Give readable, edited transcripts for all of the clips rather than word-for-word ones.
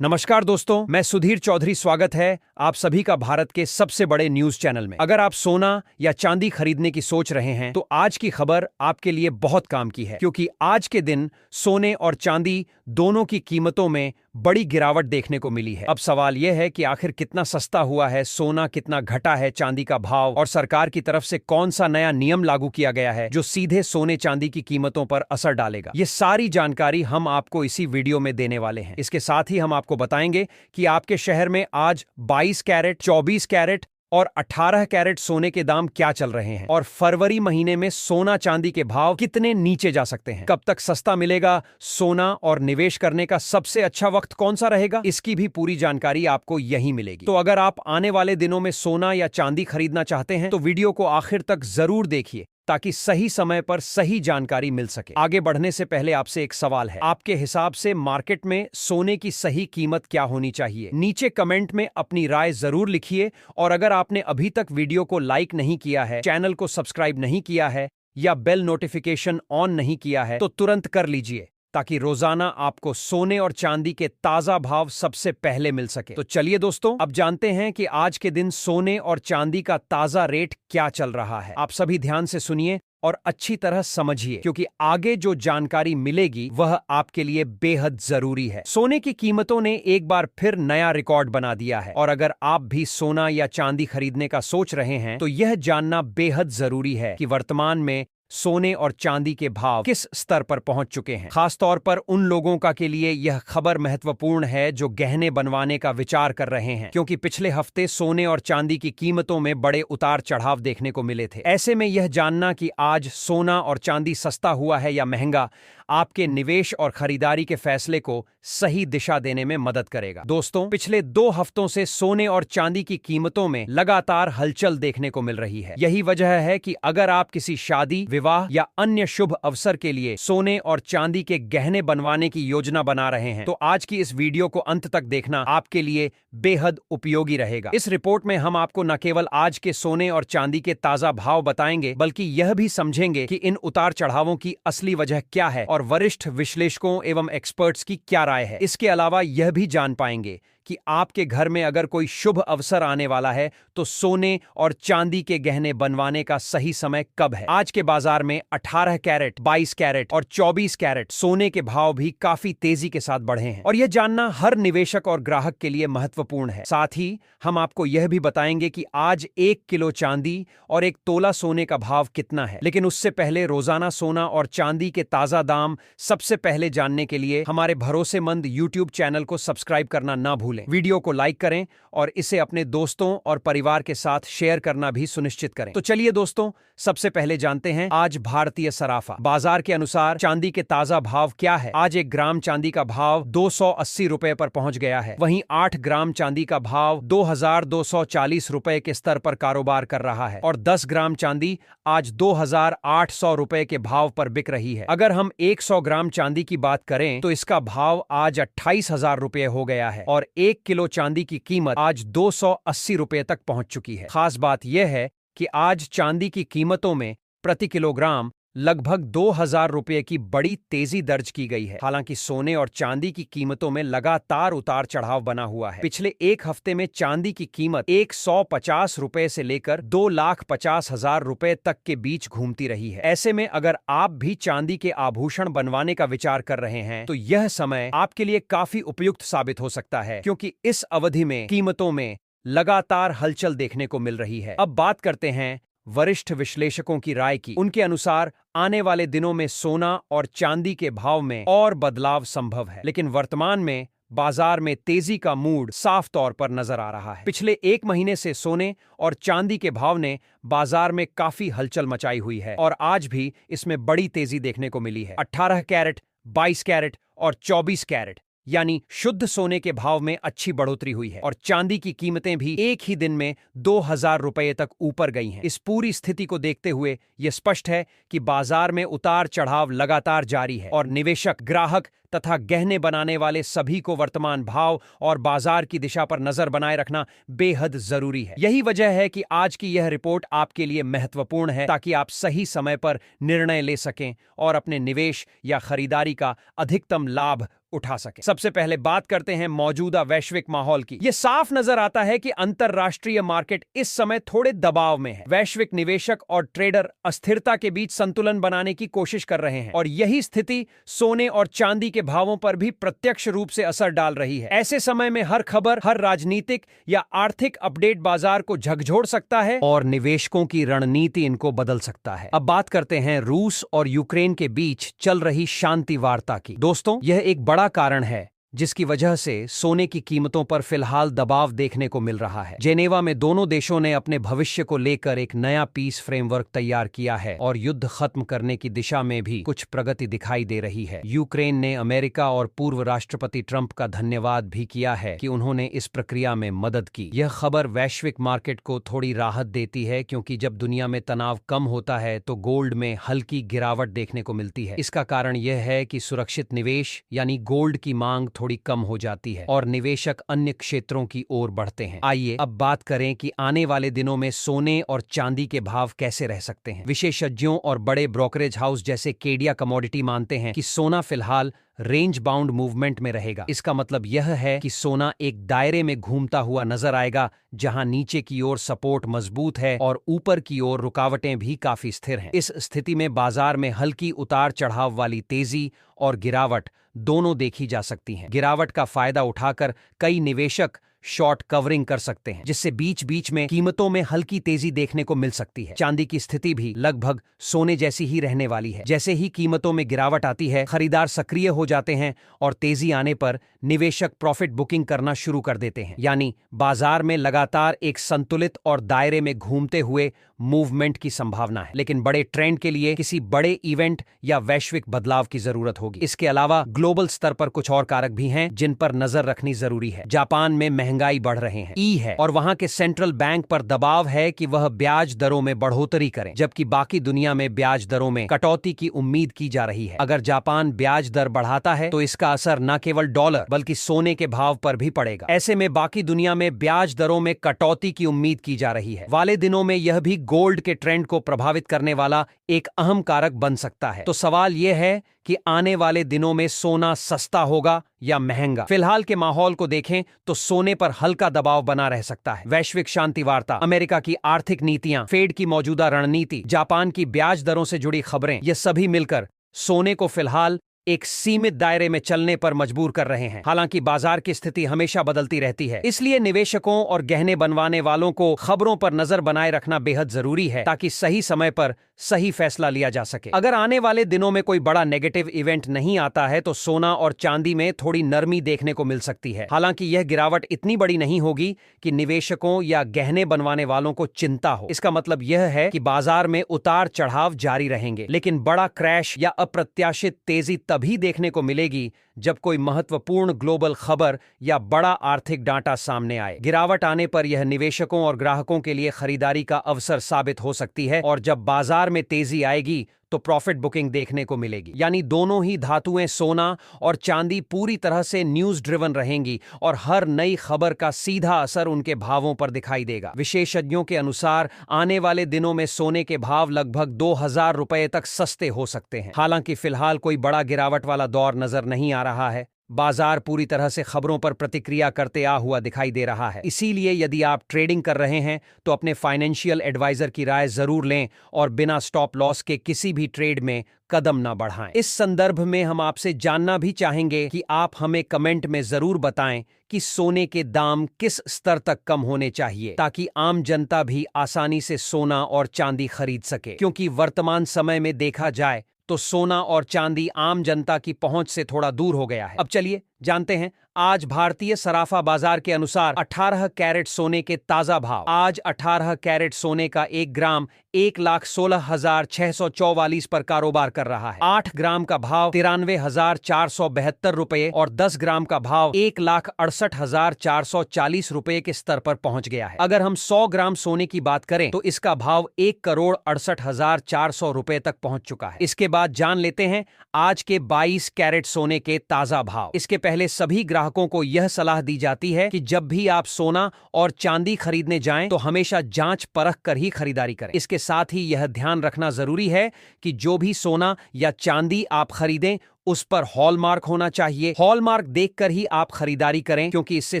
नमस्कार दोस्तों, मैं सुधीर चौधरी। स्वागत है आप सभी का भारत के सबसे बड़े न्यूज चैनल में। अगर आप सोना या चांदी खरीदने की सोच रहे हैं तो आज की खबर आपके लिए बहुत काम की है, क्योंकि आज के दिन सोने और चांदी दोनों की कीमतों में बड़ी गिरावट देखने को मिली है। अब सवाल यह है कि आखिर कितना सस्ता हुआ है सोना, कितना घटा है चांदी का भाव, और सरकार की तरफ से कौन सा नया नियम लागू किया गया है जो सीधे सोने चांदी की कीमतों पर असर डालेगा। ये सारी जानकारी हम आपको इसी वीडियो में देने वाले हैं। इसके साथ ही हम आपको बताएंगे कि आपके शहर में आज 22 कैरेट, 24 कैरेट और 18 कैरेट सोने के दाम क्या चल रहे हैं, और फरवरी महीने में सोना चांदी के भाव कितने नीचे जा सकते हैं। कब तक सस्ता मिलेगा सोना, और निवेश करने का सबसे अच्छा वक्त कौन सा रहेगा, इसकी भी पूरी जानकारी आपको यहीं मिलेगी। तो अगर आप आने वाले दिनों में सोना या चांदी खरीदना चाहते हैं तो वीडियो को आखिर तक जरूर देखिए, ताकि सही समय पर सही जानकारी मिल सके। आगे बढ़ने से पहले आपसे एक सवाल है, आपके हिसाब से मार्केट में सोने की सही कीमत क्या होनी चाहिए? नीचे कमेंट में अपनी राय जरूर लिखिए, और अगर आपने अभी तक वीडियो को लाइक नहीं किया है, चैनल को सब्सक्राइब नहीं किया है या बेल नोटिफिकेशन ऑन नहीं किया है तो तुरंत कर लीजिए, ताकि रोजाना आपको सोने और चांदी के ताजा भाव सबसे पहले मिल सके। तो चलिए दोस्तों, अब जानते हैं कि आज के दिन सोने और चांदी का ताजा रेट क्या चल रहा है। आप सभी ध्यान से सुनिए और अच्छी तरह समझिए, क्योंकि आगे जो जानकारी मिलेगी वह आपके लिए बेहद जरूरी है। सोने की कीमतों ने एक बार फिर नया रिकॉर्ड बना दिया है, और अगर आप भी सोना या चांदी खरीदने का सोच रहे हैं तो यह जानना बेहद जरूरी है कि वर्तमान में सोने और चांदी के भाव किस स्तर पर पहुंच चुके हैं। खासतौर पर उन लोगों का के लिए यह खबर महत्वपूर्ण है जो गहने बनवाने का विचार कर रहे हैं, क्योंकि पिछले हफ्ते सोने और चांदी की कीमतों में बड़े उतार चढ़ाव देखने को मिले थे। ऐसे में यह जानना कि आज सोना और चांदी सस्ता हुआ है या महंगा, आपके निवेश और खरीदारी के फैसले को सही दिशा देने में मदद करेगा। दोस्तों, पिछले 2 हफ्तों से सोने और चांदी की कीमतों में लगातार हलचल देखने को मिल रही है। यही वजह है कि अगर आप किसी शादी, विवाह या अन्य शुभ अवसर के लिए सोने और चांदी के गहने बनवाने की योजना बना रहे हैं तो आज की इस वीडियो को अंत तक देखना आपके लिए बेहद उपयोगी रहेगा। इस रिपोर्ट में हम आपको न केवल आज के सोने और चांदी के ताजा भाव बताएंगे, बल्कि यह भी समझेंगे कि इन उतार चढ़ावों की असली वजह क्या है और वरिष्ठ विश्लेषकों एवं एक्सपर्ट्स की क्या राय है। इसके अलावा यह भी जान पाएंगे कि आपके घर में अगर कोई शुभ अवसर आने वाला है तो सोने और चांदी के गहने बनवाने का सही समय कब है। आज के बाजार में 18 कैरेट, 22 कैरेट और 24 कैरेट सोने के भाव भी काफी तेजी के साथ बढ़े हैं, और यह जानना हर निवेशक और ग्राहक के लिए महत्वपूर्ण है। साथ ही हम आपको यह भी बताएंगे कि आज 1 किलो चांदी और 1 तोला सोने का भाव कितना है। लेकिन उससे पहले रोजाना सोना और चांदी के ताजा दाम सबसे पहले जानने के लिए हमारे भरोसेमंद YouTube चैनल को सब्सक्राइब करना ना भूलें। वीडियो को लाइक करें और इसे अपने दोस्तों और परिवार के साथ शेयर करना भी सुनिश्चित करें। तो चलिए दोस्तों, सबसे पहले जानते हैं आज भारतीय सराफा बाजार के अनुसार चांदी के ताजा भाव क्या है। आज 1 ग्राम चांदी का भाव 280 रुपए पर पहुंच गया है। वहीं 8 ग्राम चांदी का भाव 2240 रुपए के स्तर पर कारोबार कर रहा है, और 10 ग्राम चांदी आज 2800 रुपए के भाव पर बिक रही है। अगर हम 100 ग्राम चांदी की बात करें तो इसका भाव आज 28,000 रुपए हो गया है, और 1 किलो चांदी की कीमत आज 280 रुपए तक पहुंच चुकी है। खास बात यह है कि आज चांदी की कीमतों में प्रति किलोग्राम लगभग 2000 रुपए की बड़ी तेजी दर्ज की गई है। हालांकि सोने और चांदी की कीमतों में लगातार उतार चढ़ाव बना हुआ है। पिछले 1 हफ्ते में चांदी की कीमत 150 रुपए से लेकर 2,50,000 रुपए तक के बीच घूमती रही है। ऐसे में अगर आप भी चांदी के आभूषण बनवाने का विचार कर रहे हैं तो यह समय आपके लिए काफी उपयुक्त साबित हो सकता है, क्योंकि इस अवधि में कीमतों में लगातार हलचल देखने को मिल रही है। अब बात करते हैं वरिष्ठ विश्लेषकों की राय की। उनके अनुसार आने वाले दिनों में सोना और चांदी के भाव में और बदलाव संभव है, लेकिन वर्तमान में बाजार में तेजी का मूड साफ तौर पर नजर आ रहा है। पिछले 1 महीने से सोने और चांदी के भाव ने बाजार में काफी हलचल मचाई हुई है, और आज भी इसमें बड़ी तेजी देखने को मिली है। 18 कैरेट, 22 कैरेट और 24 कैरेट यानी शुद्ध सोने के भाव में अच्छी बढ़ोतरी हुई है, और चांदी की कीमतें भी एक ही दिन में 2000 रुपए तक ऊपर गई हैं। इस पूरी स्थिति को देखते हुए यह स्पष्ट है कि बाजार में उतार चढ़ाव लगातार जारी है, और निवेशक, ग्राहक तथा गहने बनाने वाले सभी को वर्तमान भाव और बाजार की दिशा पर नजर बनाए रखना बेहद जरूरी है। यही वजह है कि आज की यह रिपोर्ट आपके लिए महत्वपूर्ण है, ताकि आप सही समय पर निर्णय ले सकें और अपने निवेश या खरीदारी का अधिकतम लाभ उठा सके। सबसे पहले बात करते हैं मौजूदा वैश्विक माहौल की। यह साफ नजर आता है कि अंतरराष्ट्रीय मार्केट इस समय थोड़े दबाव में है। वैश्विक निवेशक और ट्रेडर अस्थिरता के बीच संतुलन बनाने की कोशिश कर रहे हैं और यही स्थिति सोने और चांदी के भावों पर भी प्रत्यक्ष रूप से असर डाल रही है। ऐसे समय में हर खबर, हर राजनीतिक या आर्थिक अपडेट बाजार को झकझोर सकता है और निवेशकों की रणनीति इनको बदल सकता है। अब बात करते हैं रूस और यूक्रेन के बीच चल रही शांति वार्ता की। दोस्तों, यह एक बड़ा कारण है जिसकी वजह से सोने की कीमतों पर फिलहाल दबाव देखने को मिल रहा है। जेनेवा में दोनों देशों ने अपने भविष्य को लेकर एक नया पीस फ्रेमवर्क तैयार किया है और युद्ध खत्म करने की दिशा में भी कुछ प्रगति दिखाई दे रही है। यूक्रेन ने अमेरिका और पूर्व राष्ट्रपति ट्रंप का धन्यवाद भी किया है कि उन्होंने इस प्रक्रिया में मदद की। यह खबर वैश्विक मार्केट को थोड़ी राहत देती है, क्योंकि जब दुनिया में तनाव कम होता है तो गोल्ड में हल्की गिरावट देखने को मिलती है। इसका कारण यह है कि सुरक्षित निवेश यानी गोल्ड की मांग थोड़ी कम हो जाती है और निवेशक अन्य क्षेत्रों की ओर बढ़ते हैं। आइए अब बात करें कि आने वाले दिनों में सोने और चांदी के भाव कैसे रह सकते हैं। विशेषज्ञों और बड़े ब्रोकरेज हाउस जैसे केडिया कमोडिटी मानते हैं कि सोना फिलहाल रेंज बाउंड मूवमेंट में रहेगा। इसका मतलब यह है कि सोना एक दायरे में घूमता हुआ नजर आएगा, जहां नीचे की ओर सपोर्ट मजबूत है और ऊपर की ओर रुकावटें भी काफी स्थिर हैं। इस स्थिति में बाजार में हल्की उतार चढ़ाव वाली तेजी और गिरावट दोनों देखी जा सकती हैं। गिरावट का फायदा उठाकर कई निवेशक शॉर्ट कवरिंग कर सकते हैं, जिससे बीच बीच में कीमतों में हल्की तेजी देखने को मिल सकती है। चांदी की स्थिति भी लगभग सोने जैसी ही रहने वाली है। जैसे ही कीमतों में गिरावट आती है, खरीदार सक्रिय हो जाते हैं और तेजी आने पर निवेशक प्रॉफिट बुकिंग करना शुरू कर देते हैं। यानी बाजार में लगातार एक संतुलित और दायरे में घूमते हुए मूवमेंट की संभावना है। लेकिन बड़े ट्रेंड के लिए किसी बड़े इवेंट या वैश्विक बदलाव की जरूरत होगी। इसके अलावा ग्लोबल स्तर पर कुछ और कारक भी हैं जिन पर नजर रखनी जरूरी है। जापान में महंगाई बढ़ रहे हैं, है और वहां के सेंट्रल बैंक पर दबाव है कि वह ब्याज दरों में बढ़ोतरी करें, जबकि बाकी दुनिया में ब्याज दरों में कटौती की उम्मीद की जा रही है। अगर जापान ब्याज दर बढ़ाता है तो इसका असर न केवल डॉलर बल्कि सोने के भाव पर भी पड़ेगा। ऐसे में बाकी दुनिया में ब्याज दरों में कटौती की उम्मीद की जा रही है वाले दिनों में यह भी गोल्ड के ट्रेंड को प्रभावित करने वाला एक अहम कारक बन सकता है। तो सवाल यह है कि आने वाले दिनों में सोना सस्ता होगा या महंगा। फिलहाल के माहौल को देखें तो सोने पर हल्का दबाव बना रह सकता है। वैश्विक शांति वार्ता, अमेरिका की आर्थिक नीतियां, फेड की मौजूदा रणनीति, जापान की ब्याज दरों से जुड़ी खबरें, ये सभी मिलकर सोने को फिलहाल एक सीमित दायरे में चलने पर मजबूर कर रहे हैं। हालांकि बाजार की स्थिति हमेशा बदलती रहती है, इसलिए निवेशकों और गहने बनवाने वालों को खबरों पर नजर बनाए रखना बेहद जरूरी है, ताकि सही समय पर सही फैसला लिया जा सके। अगर आने वाले दिनों में कोई बड़ा नेगेटिव इवेंट नहीं आता है तो सोना और चांदी में थोड़ी नरमी देखने को मिल सकती है। हालांकि यह गिरावट इतनी बड़ी नहीं होगी कि निवेशकों या गहने बनवाने वालों को चिंता हो। इसका मतलब यह है कि बाजार में उतार चढ़ाव जारी रहेंगे, लेकिन बड़ा क्रैश या अप्रत्याशित तेजी तभी देखने को मिलेगी जब कोई महत्वपूर्ण ग्लोबल खबर या बड़ा आर्थिक डाटा सामने आए। गिरावट आने पर यह निवेशकों और ग्राहकों के लिए खरीदारी का अवसर साबित हो सकती है और जब बाजार में तेजी आएगी तो प्रॉफिट बुकिंग देखने को मिलेगी। यानी दोनों ही धातुएं सोना और चांदी पूरी तरह से न्यूज ड्रिवन रहेंगी और हर नई खबर का सीधा असर उनके भावों पर दिखाई देगा। विशेषज्ञों के अनुसार आने वाले दिनों में सोने के भाव लगभग 2000 रुपए तक सस्ते हो सकते हैं। हालांकि फिलहाल कोई बड़ा गिरावट वाला दौर नजर नहीं आ रहा है। बाजार पूरी तरह से खबरों पर प्रतिक्रिया करते आ हुआ दिखाई दे रहा है। इसीलिए यदि आप ट्रेडिंग कर रहे हैं तो अपने फाइनेंशियल एडवाइजर की राय जरूर लें और बिना स्टॉप लॉस के किसी भी ट्रेड में कदम ना बढ़ाएं। इस संदर्भ में हम आपसे जानना भी चाहेंगे कि आप हमें कमेंट में जरूर बताएं कि सोने के दाम किस स्तर तक कम होने चाहिए, ताकि आम जनता भी आसानी से सोना और चांदी खरीद सके। क्योंकि वर्तमान समय में देखा जाए तो सोना और चांदी आम जनता की पहुंच से थोड़ा दूर हो गया है। अब चलिए जानते हैं आज भारतीय सराफा बाजार के अनुसार 18 कैरेट सोने के ताजा भाव। आज 18 कैरेट सोने का 1 ग्राम 1,16,644 पर कारोबार कर रहा है। 8 ग्राम का भाव 93,472 रुपए और 10 ग्राम का भाव 1,68,440 रुपए के स्तर पर पहुंच गया है। अगर हम 100 ग्राम सोने की बात करें तो इसका भाव 1,68,400 रुपए तक पहुंच चुका है। इसके बाद जान लेते हैं आज के 22 कैरेट सोने के ताजा भाव। इसके पहले सभी ग्राहकों को यह सलाह दी जाती है कि जब भी आप सोना और चांदी खरीदने जाएं तो हमेशा जांच परख कर ही खरीदारी करें। इसके साथ ही यह ध्यान रखना जरूरी है कि जो भी सोना या चांदी आप खरीदें उस पर हॉलमार्क होना चाहिए। हॉलमार्क देखकर ही आप खरीदारी करें, क्योंकि इससे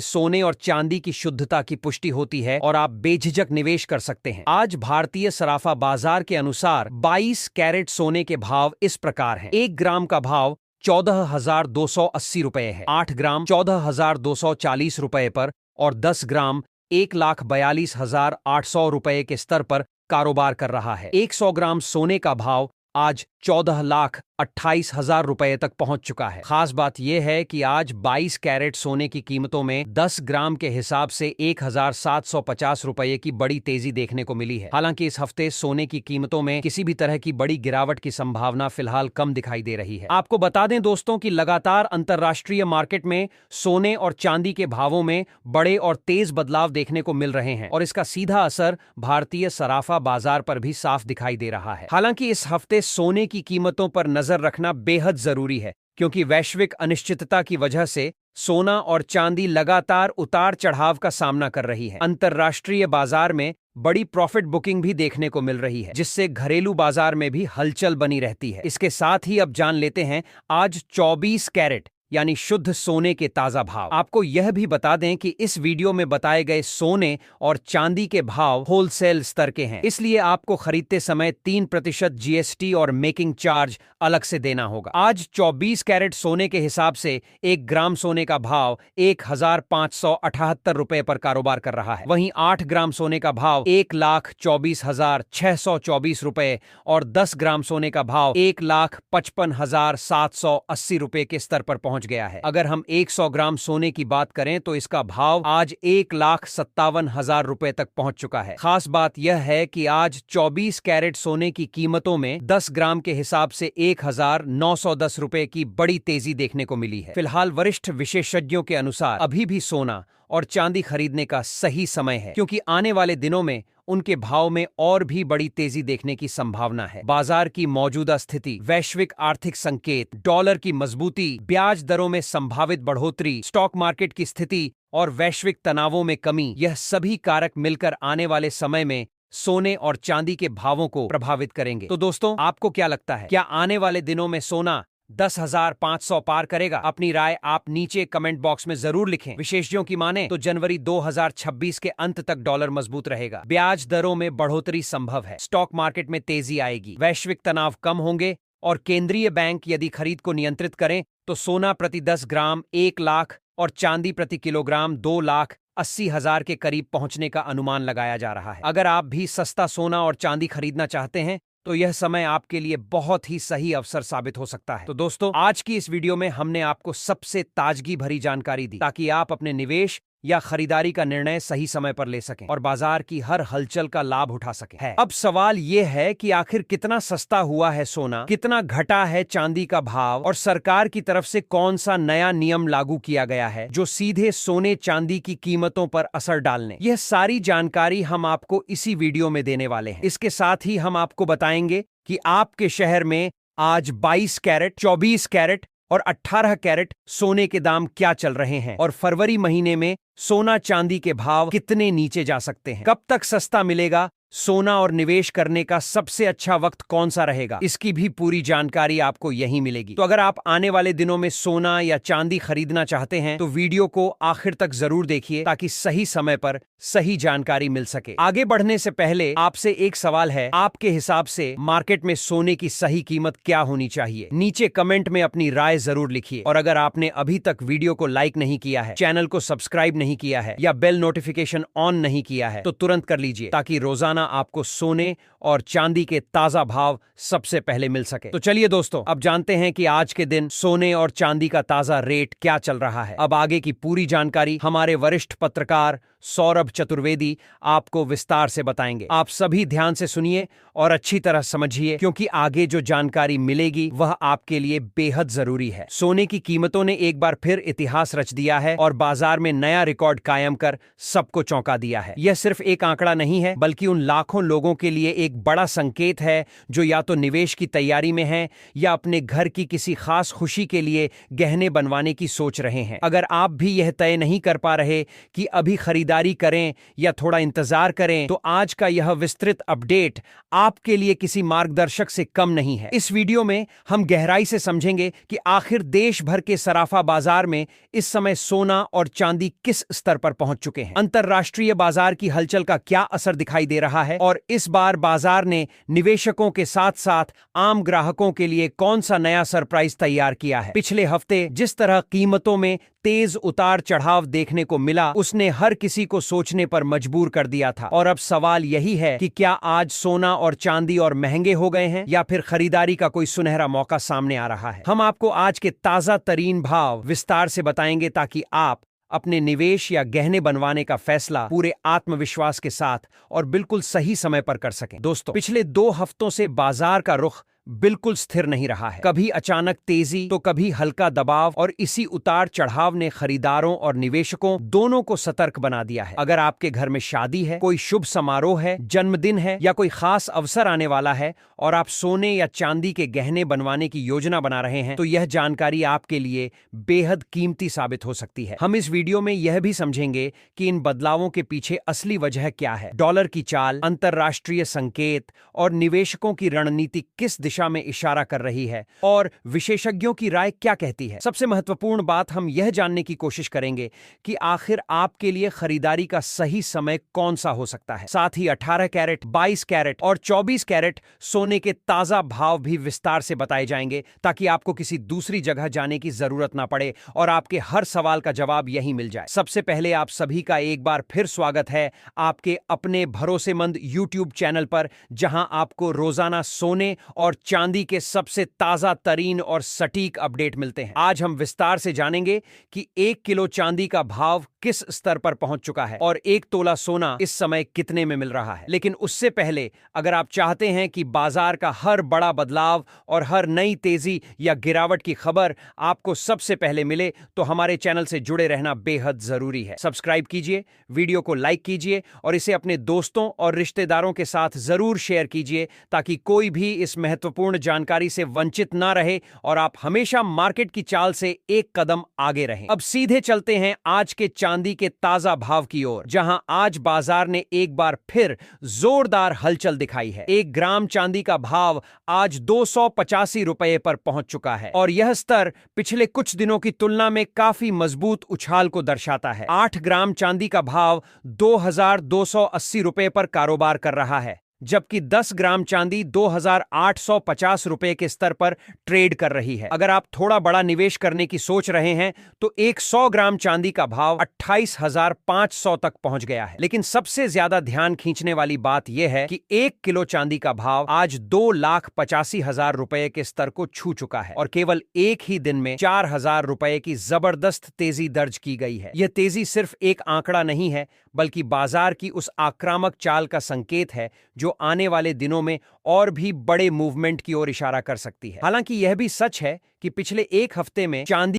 सोने और चांदी की शुद्धता की पुष्टि होती है और आप बेझिझक निवेश कर सकते हैं। आज भारतीय सराफा बाजार के अनुसार 22 कैरेट सोने के भाव इस प्रकार हैं। 1 ग्राम का भाव 14,280 रुपए है, 8 ग्राम 14,240 रुपए पर और 10 ग्राम 1,42,800 रुपए के स्तर पर कारोबार कर रहा है। 100 ग्राम सोने का भाव आज 14,28,000 रुपए तक पहुंच चुका है। खास बात यह है कि आज 22 कैरेट सोने की कीमतों में 10 ग्राम के हिसाब से 1,750 रुपए की बड़ी तेजी देखने को मिली है। हालांकि इस हफ्ते सोने की कीमतों में किसी भी तरह की बड़ी गिरावट की संभावना फिलहाल कम दिखाई दे रही है। आपको बता दें दोस्तों कि लगातार अंतर्राष्ट्रीय मार्केट में सोने और चांदी के भावों में बड़े और तेज बदलाव देखने को मिल रहे हैं और इसका सीधा असर भारतीय सराफा बाजार पर भी साफ दिखाई दे रहा है। हालांकि इस हफ्ते सोने की कीमतों पर नजर रखना बेहद जरूरी है, क्योंकि वैश्विक अनिश्चितता की वजह से सोना और चांदी लगातार उतार चढ़ाव का सामना कर रही है। अंतर्राष्ट्रीय बाजार में बड़ी प्रॉफिट बुकिंग भी देखने को मिल रही है, जिससे घरेलू बाजार में भी हलचल बनी रहती है। इसके साथ ही अब जान लेते हैं आज 24 कैरेट यानी शुद्ध सोने के ताजा भाव। आपको यह भी बता दें कि इस वीडियो में बताए गए सोने और चांदी के भाव होलसेल स्तर के हैं, इसलिए आपको खरीदते समय 3% जीएसटी और मेकिंग चार्ज अलग से देना होगा। आज 24 कैरेट सोने के हिसाब से 1 ग्राम सोने का भाव 1,578 रुपए पर कारोबार कर रहा है। वहीं 8 ग्राम सोने का भाव 1,24,624 रुपए और 10 ग्राम सोने का भाव 1,55,780 रुपए के स्तर पर पहुंच गया है। अगर हम 100 ग्राम सोने की बात करें तो इसका भाव आज 1,57,000 रुपए तक पहुंच चुका है। खास बात यह है कि आज 24 कैरेट सोने की कीमतों में 10 ग्राम के हिसाब से 1,910 रुपए की बड़ी तेजी देखने को मिली है। फिलहाल वरिष्ठ विशेषज्ञों के अनुसार अभी भी सोना और चांदी खरीदने का सही समय है, क्योंकि आने वाले दिनों में उनके भाव में और भी बड़ी तेजी देखने की संभावना है। बाजार की मौजूदा स्थिति, वैश्विक आर्थिक संकेत, डॉलर की मजबूती, ब्याज दरों में संभावित बढ़ोतरी, स्टॉक मार्केट की स्थिति और वैश्विक तनावों में कमी, यह सभी कारक मिलकर आने वाले समय में सोने और चांदी के भावों को प्रभावित करेंगे। तो दोस्तों, आपको क्या लगता है, क्या आने वाले दिनों में सोना 10,500 पार करेगा? अपनी राय आप नीचे कमेंट बॉक्स में जरूर लिखें। विशेषज्ञों की माने तो जनवरी 2026 के अंत तक डॉलर मजबूत रहेगा, ब्याज दरों में बढ़ोतरी संभव है, स्टॉक मार्केट में तेजी आएगी, वैश्विक तनाव कम होंगे और केंद्रीय बैंक यदि खरीद को नियंत्रित करें तो सोना प्रति 10 ग्राम 1 लाख और चांदी प्रति किलोग्राम 2,80,000 के करीब पहुंचने का अनुमान लगाया जा रहा है। अगर आप भी सस्ता सोना और चांदी खरीदना चाहते हैं तो यह समय आपके लिए बहुत ही सही अवसर साबित हो सकता है। तो दोस्तों, आज की इस वीडियो में हमने आपको सबसे ताजगी भरी जानकारी दी, ताकि आप अपने निवेश या खरीदारी का निर्णय सही समय पर ले सकें और बाजार की हर हलचल का लाभ उठा सकें। अब सवाल यह है कि आखिर कितना सस्ता हुआ है सोना, कितना घटा है चांदी का भाव और सरकार की तरफ से कौन सा नया नियम लागू किया गया है जो सीधे सोने चांदी की कीमतों पर असर डालने। यह सारी जानकारी हम आपको इसी वीडियो में देने वाले हैं। इसके साथ ही हम आपको बताएंगे कि आपके शहर में आज 22 कैरेट, 24 कैरेट और 18 कैरेट सोने के दाम क्या चल रहे हैं और फरवरी महीने में सोना चांदी के भाव कितने नीचे जा सकते हैं, कब तक सस्ता मिलेगा सोना और निवेश करने का सबसे अच्छा वक्त कौन सा रहेगा, इसकी भी पूरी जानकारी आपको यहीं मिलेगी। तो अगर आप आने वाले दिनों में सोना या चांदी खरीदना चाहते हैं तो वीडियो को आखिर तक जरूर देखिए, ताकि सही समय पर सही जानकारी मिल सके। आगे बढ़ने से पहले आपसे एक सवाल है, आपके हिसाब से मार्केट में सोने की सही कीमत क्या होनी चाहिए? नीचे कमेंट में अपनी राय जरूर लिखिए और अगर आपने अभी तक वीडियो को लाइक नहीं किया है, चैनल को सब्सक्राइब नहीं किया है या बेल नोटिफिकेशन ऑन नहीं किया है तो तुरंत कर लीजिए, ताकि रोजाना आपको सोने और चांदी के ताजा भाव सबसे पहले मिल सके। तो चलिए दोस्तों, अब जानते हैं कि आज के दिन सोने और चांदी का ताजा रेट क्या चल रहा है। अब आगे की पूरी जानकारी हमारे वरिष्ठ पत्रकार सौरभ चतुर्वेदी आपको विस्तार से बताएंगे। आप सभी ध्यान से सुनिए और अच्छी तरह समझिए, क्योंकि आगे जो जानकारी मिलेगी वह आपके लिए बेहद जरूरी है। सोने की कीमतों ने एक बार फिर इतिहास रच दिया है और बाजार में नया रिकॉर्ड कायम कर सबको चौंका दिया है। यह सिर्फ एक आंकड़ा नहीं है, बल्कि उन लाखों लोगों के लिए एक बड़ा संकेत है जो या तो निवेश की तैयारी में हैं या अपने घर की किसी खास खुशी के लिए गहने बनवाने की सोच रहे हैं। अगर आप भी यह तय नहीं कर पा रहे कि अभी खरीदारी खरीदारी करें या थोड़ा इंतजार करें, तो आज का यह विस्तृत अपडेट आपके लिए किसी मार्गदर्शक से कम नहीं है। इस वीडियो में हम गहराई से समझेंगे कि आखिर देश भर के सराफा बाजार में इस समय सोना और चांदी किस स्तर पर पहुंच चुके हैं, अंतरराष्ट्रीय बाजार की हलचल का क्या असर दिखाई दे रहा है और इस बार बाजार ने निवेशकों के साथ साथ आम ग्राहकों के लिए कौन सा नया सरप्राइज तैयार किया है। पिछले हफ्ते जिस तरह कीमतों में तेज उतार चढ़ाव देखने को मिला, उसने हर किसी को सोचने पर मजबूर कर दिया था। और अब सवाल यही है कि क्या आज सोना और चांदी और महंगे हो गए हैं या फिर खरीदारी का कोई सुनहरा मौका सामने आ रहा है। हम आपको आज के ताजा तरीन भाव विस्तार से बताएंगे ताकि आप अपने निवेश या गहने बनवाने का फैसला पूरे आत्मविश्वास के साथ और बिल्कुल सही समय पर कर सकें। दोस्तों, पिछले 2 हफ्तों से बाजार का रुख बिल्कुल स्थिर नहीं रहा है। कभी अचानक तेजी तो कभी हल्का दबाव, और इसी उतार चढ़ाव ने खरीदारों और निवेशकों दोनों को सतर्क बना दिया है। अगर आपके घर में शादी है, कोई शुभ समारोह है, जन्मदिन है या कोई खास अवसर आने वाला है और आप सोने या चांदी के गहने बनवाने की योजना बना रहे हैं, तो यह जानकारी आपके लिए बेहद कीमती साबित हो सकती है। हम इस वीडियो में यह भी समझेंगे कि इन बदलावों के पीछे असली वजह क्या है, डॉलर की चाल, अंतरराष्ट्रीय संकेत और निवेशकों की रणनीति किस दिशा में इशारा कर रही है और विशेषज्ञों की राय क्या कहती है। सबसे महत्वपूर्ण बात, हम यह जानने की कोशिश करेंगे कि आखिर आपके लिए खरीदारी का सही समय कौन सा हो सकता है। साथ ही 18 कैरेट, 22 कैरेट और 24 कैरेट सोने के ताजा भाव भी विस्तार से बताए जाएंगे ताकि आपको किसी दूसरी जगह जाने की जरूरत ना पड़े और आपके हर सवाल का जवाब यहीं मिल जाए। सबसे पहले आप सभी का एक बार फिर स्वागत है आपके अपने भरोसेमंद YouTube चैनल पर, जहां आपको रोजाना सोने और चांदी के सबसे ताजा तरीन और सटीक अपडेट मिलते हैं। आज हम विस्तार से जानेंगे कि 1 किलो चांदी का भाव किस स्तर पर पहुंच चुका है और 1 तोला सोना इस समय कितने में मिल रहा है। लेकिन उससे पहले, अगर आप चाहते हैं कि बाजार का हर बड़ा बदलाव और हर नई तेजी या गिरावट की खबर आपको सबसे पहले मिले, तो हमारे चैनल से जुड़े रहना बेहद जरूरी है। सब्सक्राइब कीजिए, वीडियो को लाइक कीजिए और इसे अपने दोस्तों और रिश्तेदारों के साथ जरूर शेयर कीजिए ताकि कोई भी इस महत्वपूर्ण जानकारी से वंचित ना रहे और आप हमेशा मार्केट की चाल से एक कदम आगे रहें। अब सीधे चलते हैं आज के चांदी के ताजा भाव की ओर, जहां आज बाजार ने एक बार फिर जोरदार हलचल दिखाई है। 1 ग्राम चांदी का भाव आज 285 रुपए पर पहुंच चुका है और यह स्तर पिछले कुछ दिनों की तुलना में काफी मजबूत उछाल को दर्शाता है। 8 ग्राम चांदी का भाव 2280 रुपए पर कारोबार कर रहा है, जबकि 10 ग्राम चांदी 2850 रुपए के स्तर पर ट्रेड कर रही है। अगर आप थोड़ा बड़ा निवेश करने की सोच रहे हैं तो 100 ग्राम चांदी का भाव 28,500 तक पहुंच गया है। लेकिन सबसे ज्यादा ध्यान खींचने वाली बात यह है कि 1 किलो चांदी का भाव आज 2,85,000 रुपए के स्तर को छू चुका है और केवल एक ही दिन में 4,000 रुपए की जबरदस्त तेजी दर्ज की गई है। यह तेजी सिर्फ एक आंकड़ा नहीं है, बल्कि बाजार की उस आक्रामक चाल का संकेत है जो आने वाले दिनों में और भी बड़े मूवमेंट की ओर इशारा कर सकती है। हालांकि यह भी सच है कि पिछले 1 हफ्ते में चांदी